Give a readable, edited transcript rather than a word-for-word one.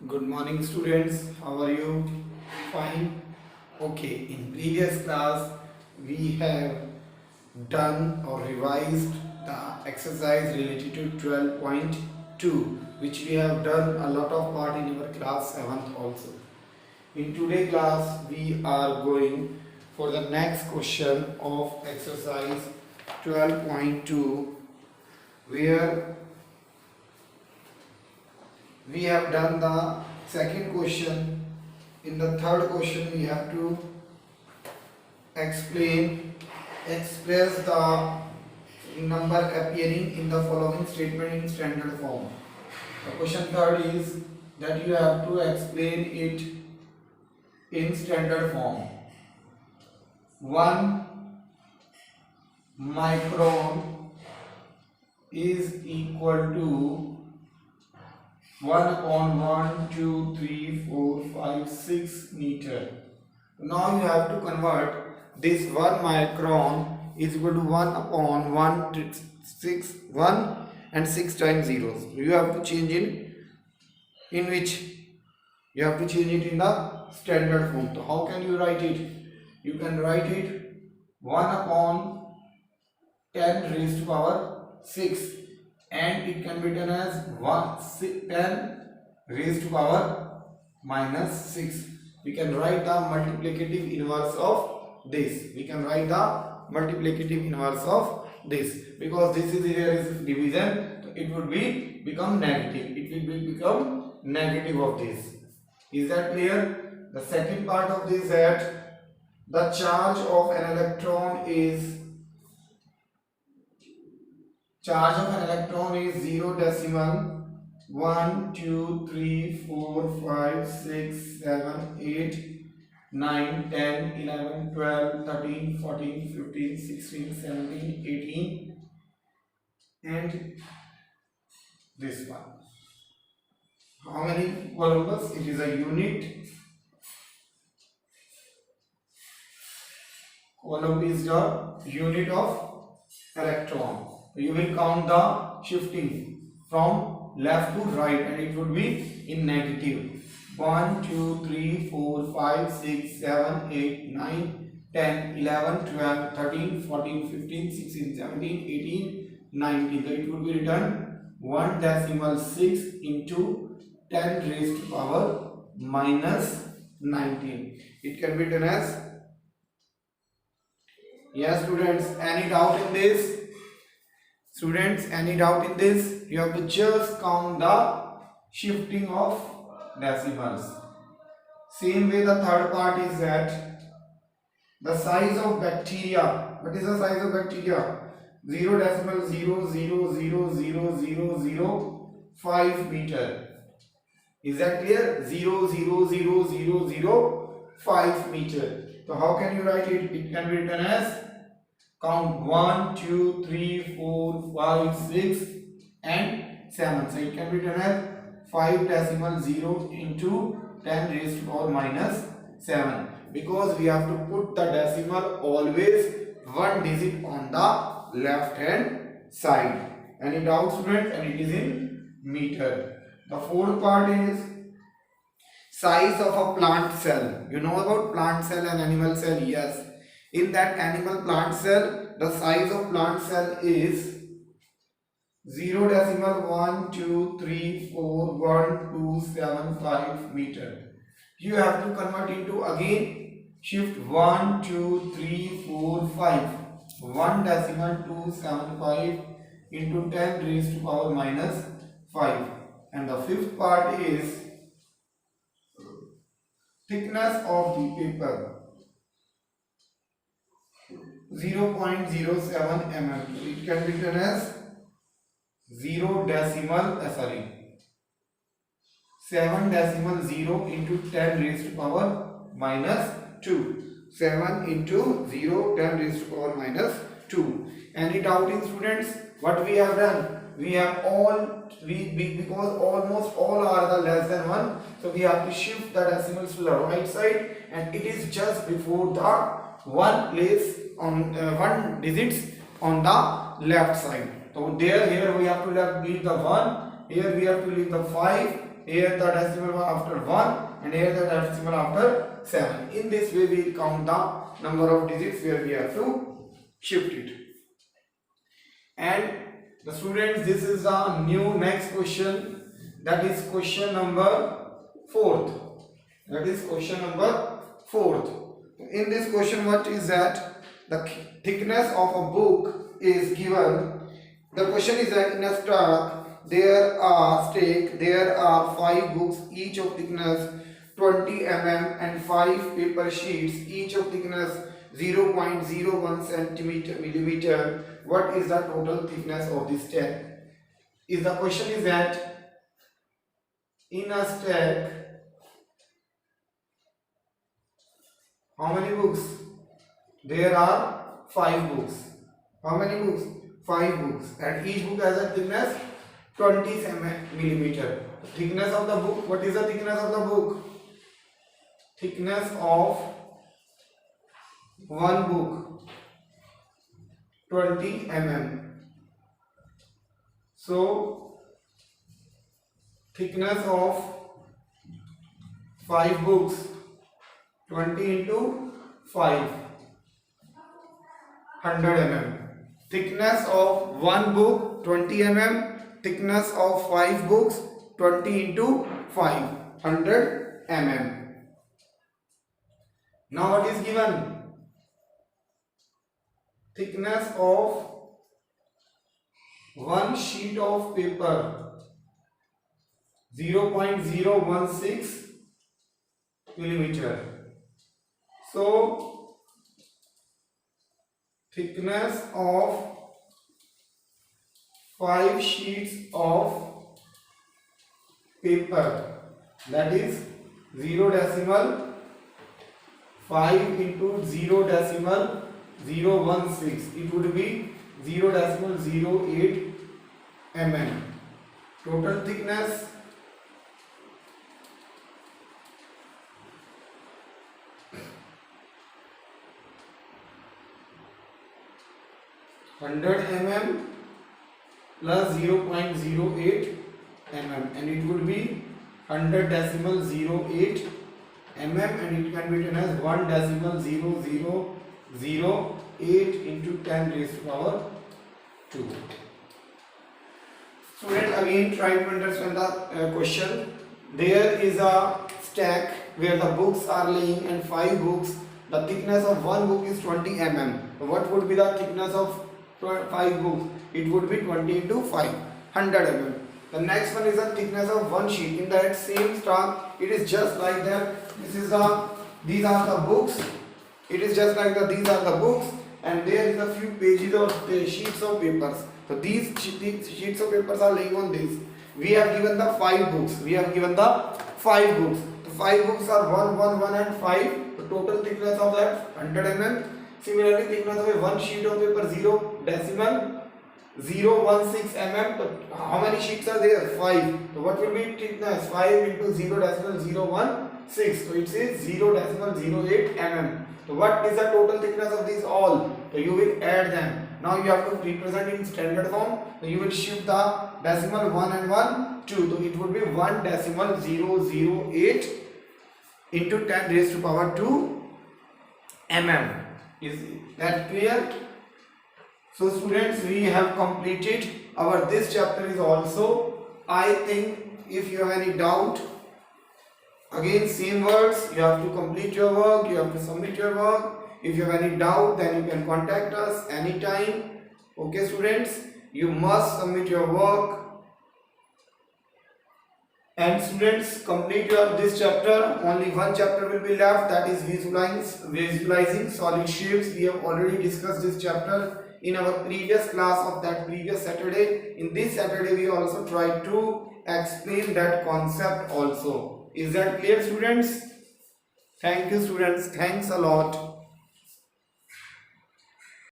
Good morning, students. How are you? Fine. Okay, in previous class, we have done or revised the exercise related to 12.2, which we have done a lot of part in our class 7th also. In today's class, we are going for the next question of exercise 12.2, where we have done the second question. In the third question we have to express the number appearing in the following statement in standard form. The question third is that you have to explain it in standard form. 1 micron is equal to 1 upon 1, 2, 3, 4, 5, 6 meter. Now you have to convert this 1 micron is equal to 1 upon 1, 6, 1 and 6 times zeros. You have to change in which? You have to change it in the standard form. So how can you write it? You can write it 1 upon 10 raised to power 6, and it can be written as 10 raised to power minus 6. We can write the multiplicative inverse of this. Because this is here is division, so it would become negative. It will become negative of this. Is that clear? The second part of this, that the charge of an electron is 0 decimal 1, 2, 3, 4, 5, 6, 7, 8, 9, 10, 11, 12, 13, 14, 15, 16, 17, 18 and this one. How many Columbus? It is a unit. Coulomb is the unit of electron. You will count the shifting from left to right and it would be in negative. 1, 2, 3, 4, 5, 6, 7, 8, 9, 10, 11, 12, 13, 14, 15, 16, 17, 18, 19. So it would be written 1 decimal 6 into 10 raised to power minus 19. It can be written as, yes students, any doubt in this? Students, any doubt in this? You have to just count the shifting of decimals. Same way the third part is that the size of bacteria. What is the size of bacteria? 0 decimal 0.0000005 meter. Is that clear? 0.00005 meter. So how can you write it? It can be written as, count 1, 2, 3, 4, 5, 6 and 7. So it can be written as 5 decimal 0 into 10 raised to power minus 7. Because we have to put the decimal always one digit on the left hand side. Any doubt students? And it is in meter. The fourth part is size of a plant cell. You know about plant cell and animal cell? Yes. In that animal plant cell, the size of plant cell is 0 decimal 1, 2, 3, 4, 1, 2, 7, 5 meter. You have to convert into again shift 1, 2, 3, 4, 5. 1 decimal 275 into 10 raised to power minus 5. And the fifth part is thickness of the paper. 0.07 mm. It can be written as 7 decimal 0 into 10 raised to power minus 2. 7 into 0, 10 raised to power minus 2. Any doubt in students? What we have done? We have because almost all are the less than 1. So we have to shift the decimals to the right side and it is just before the one digits on the left side. So here we have to leave the 1, here we have to leave the 5, here the decimal after 1, and here the decimal after 7. In this way we will count the number of digits where we have to shift it. And the students, this is the new next question, that is question number 4th. That is question number 4th. In this question, what is that? The thickness of a book is given. The question is that in a stack there are 5 books, each of thickness 20 mm, and 5 paper sheets, each of thickness 0.01 centimeter. What is the total thickness of this stack? Is the question is that in a stack, how many books? There are 5 books. How many books? 5 books, and each book has a thickness 20 millimeter. Thickness of the book. What is the thickness of the book? Thickness of one book 20 mm. So thickness of 5 books, 20 into 5, 100 mm. Thickness of one book 20 mm, thickness of 5 books 20 into 5, 100 mm. Now what is given? Thickness of one sheet of paper 0.016 millimeter. So thickness of 5 sheets of paper, that is 0.5 into 0.016, it would be 0.08 mm. Total thickness (100 mm) plus 0.08 mm, and it would be 100.08 mm, and it can be written as 1.0008 into 10 raised to power 2. Student, again try to understand the question. There is a stack where the books are laying, and 5 books. The thickness of one book is 20 mm. What would be the thickness of 5 books? It would be 20 into 5, 100 mm. The next one is the thickness of one sheet. In that same stack, it is just like that. These are the books. It is just like that. These are the books, and there is a few pages or sheets of papers. So these sheets of papers are laying on this. We have given the 5 books. The 5 books are 1, 1, 1 and 5. The total thickness of that 100 mm. Similarly, thickness of one sheet of paper 0.016 mm. So how many sheets are there? 5. So what will be thickness? 5 into 0.016. So it says 0.08 mm. So what is the total thickness of these all? So you will add them. Now you have to represent in standard form. So you will shift the decimal 1 and 1, 2. So it would be 1.008 into 10 raised to power 2 mm. Is that clear? So students, we have completed our this chapter is also. I think if you have any doubt, again same words, you have to complete your work, you have to submit your work. If you have any doubt, then you can contact us anytime. Okay students, you must submit your work. And students, complete your this chapter. Only one chapter will be left, that is visualizing solid shapes. We have already discussed this chapter in our previous class of that previous Saturday. In this Saturday we also tried to explain that concept also. Is that clear students? Thank you students. Thanks a lot.